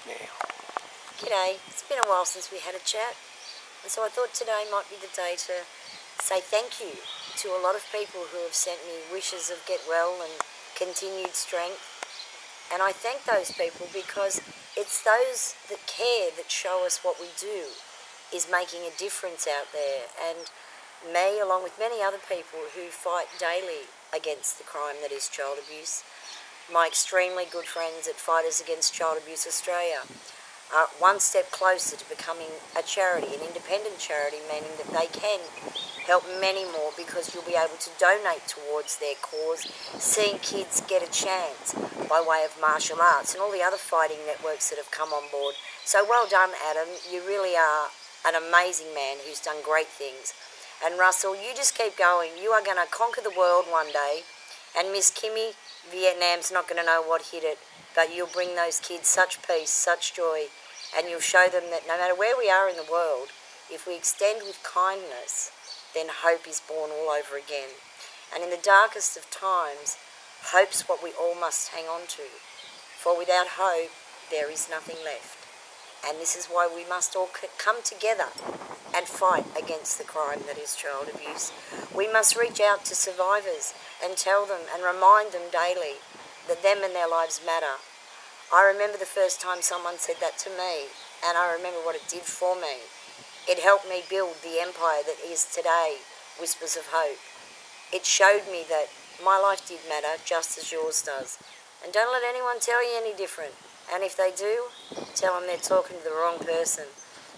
now. G'day, it's been a while since we had a chat, and so I thought today might be the day to say thank you to a lot of people who have sent me wishes of get well and continued strength. And I thank those people because it's those that care that show us what we do is making a difference out there. And me, along with many other people who fight daily against the crime that is child abuse, my extremely good friends at Fighters Against Child Abuse Australia are one step closer to becoming a charity, an independent charity, meaning that they can help many more because you'll be able to donate towards their cause, seeing kids get a chance by way of martial arts and all the other fighting networks that have come on board. So well done, Adam. You really are an amazing man who's done great things. And Russell, you just keep going. You are going to conquer the world one day. And Miss Kimmy, Vietnam's not going to know what hit it, but you'll bring those kids such peace, such joy, and you'll show them that no matter where we are in the world, if we extend with kindness, then hope is born all over again. And in the darkest of times, hope's what we all must hang on to. For without hope, there is nothing left. And this is why we must all come together and fight against the crime that is child abuse. We must reach out to survivors and tell them and remind them daily that them and their lives matter. I remember the first time someone said that to me, and I remember what it did for me. It helped me build the empire that is today, Whispers of Hope. It showed me that my life did matter just as yours does. And don't let anyone tell you any different. And if they do, tell them they're talking to the wrong person.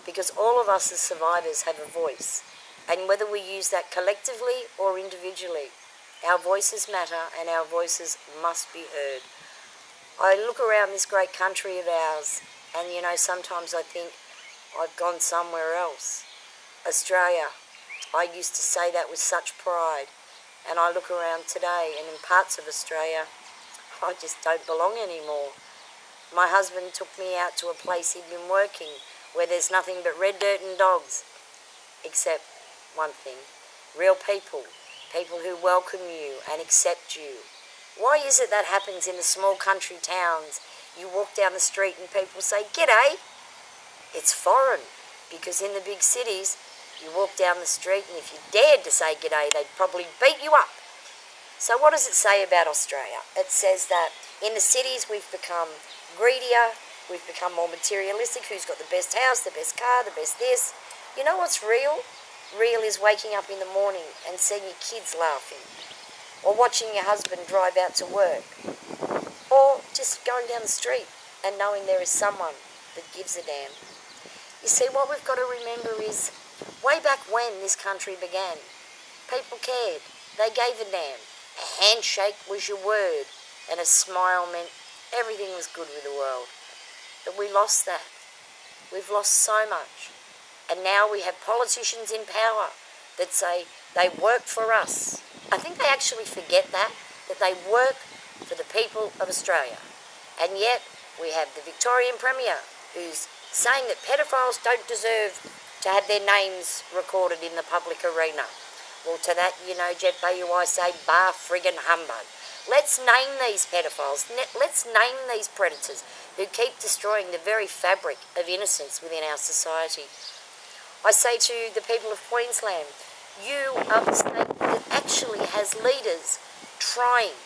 Because all of us as survivors have a voice. And whether we use that collectively or individually, our voices matter and our voices must be heard. I look around this great country of ours and, you know, sometimes I think I've gone somewhere else. Australia, I used to say that with such pride. And I look around today and in parts of Australia, I just don't belong anymore. My husband took me out to a place he'd been working where there's nothing but red dirt and dogs. Except one thing, real people, people who welcome you and accept you. Why is it that happens in the small country towns? You walk down the street and people say, "G'day." It's foreign, because in the big cities, you walk down the street and if you dared to say g'day, they'd probably beat you up. So what does it say about Australia? It says that in the cities we've become greedier, we've become more materialistic, who's got the best house, the best car, the best this. You know what's real? Real is waking up in the morning and seeing your kids laughing, or watching your husband drive out to work, or just going down the street and knowing there is someone that gives a damn. You see, what we've got to remember is, way back when this country began, people cared. They gave a damn. A handshake was your word, and a smile meant everything was good with the world. But we lost that. We've lost so much. And now we have politicians in power that say they work for us. I think they actually forget that they work for the people of Australia. And yet we have the Victorian Premier who's saying that paedophiles don't deserve to have their names recorded in the public arena. Well, to that, you know, Jet Bayou, I say bar friggin' humbug. Let's name these paedophiles. Let's name these predators who keep destroying the very fabric of innocence within our society. I say to the people of Queensland, you are the state that actually has leaders trying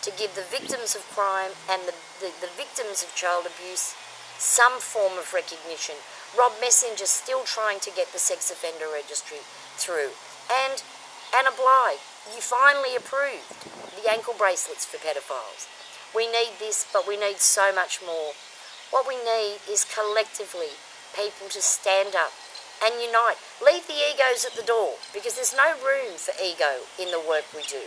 to give the victims of crime and the victims of child abuse some form of recognition. Rob Messenger's still trying to get the sex offender registry through. And Anna Bligh, you finally approved the ankle bracelets for paedophiles. We need this, but we need so much more. What we need is collectively people to stand up and unite. Leave the egos at the door, because there's no room for ego in the work we do.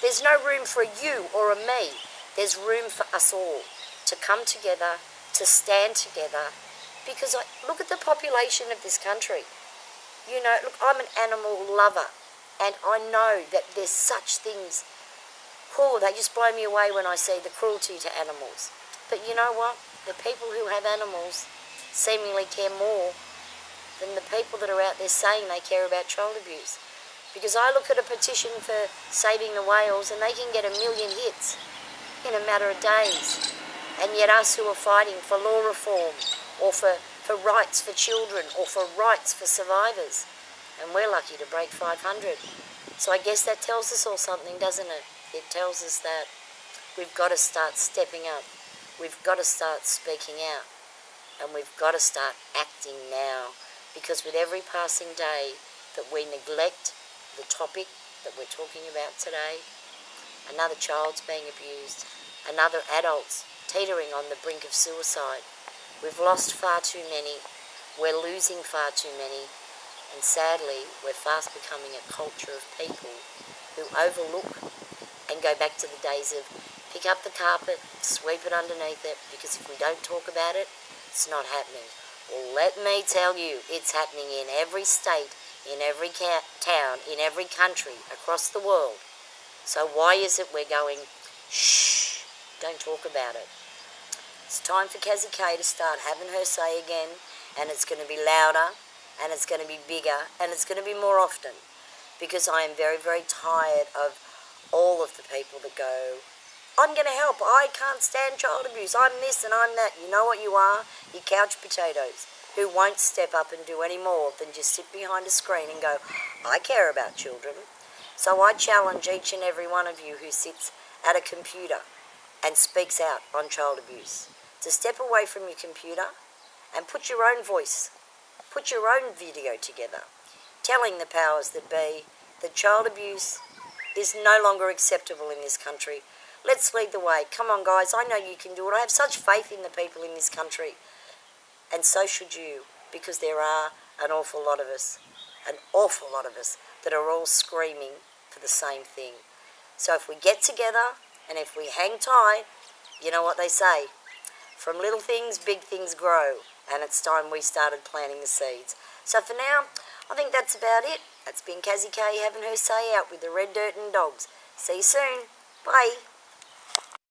There's no room for a you or a me. There's room for us all to come together, to stand together, because look at the population of this country. You know, look, I'm an animal lover, and I know that there's such things. Oh, they just blow me away when I see the cruelty to animals. But you know what? The people who have animals seemingly care more than the people that are out there saying they care about child abuse. Because I look at a petition for saving the whales and they can get 1 million hits in a matter of days. And yet us who are fighting for law reform or for rights for children or for rights for survivors, and we're lucky to break 500. So I guess that tells us all something, doesn't it? It tells us that we've got to start stepping up. We've got to start speaking out. And we've got to start acting now. Because with every passing day that we neglect the topic that we're talking about today, another child's being abused, another adult's teetering on the brink of suicide. We've lost far too many. We're losing far too many. And sadly, we're fast becoming a culture of people who overlook and go back to the days of pick up the carpet, sweep it underneath it, because if we don't talk about it, it's not happening. Well, let me tell you, it's happening in every state, in every town, in every country, across the world. So why is it we're going, shh, don't talk about it? It's time for Kazzie K to start having her say again, and it's going to be louder, and it's going to be bigger, and it's going to be more often, because I am very, very tired of all of the people that go, I'm going to help, I can't stand child abuse, I'm this and I'm that. You know what you are? You couch potatoes who won't step up and do any more than just sit behind a screen and go, I care about children. So I challenge each and every one of you who sits at a computer and speaks out on child abuse to step away from your computer and put your own voice, put your own video together, telling the powers that be that child abuse is no longer acceptable in this country. Let's lead the way. Come on, guys. I know you can do it. I have such faith in the people in this country. And so should you, because there are an awful lot of us that are all screaming for the same thing. So if we get together and if we hang tight, you know what they say, from little things, big things grow. And it's time we started planting the seeds. So for now, I think that's about it. That's been Kazzie K having her say out with the red dirt and dogs. See you soon. Bye.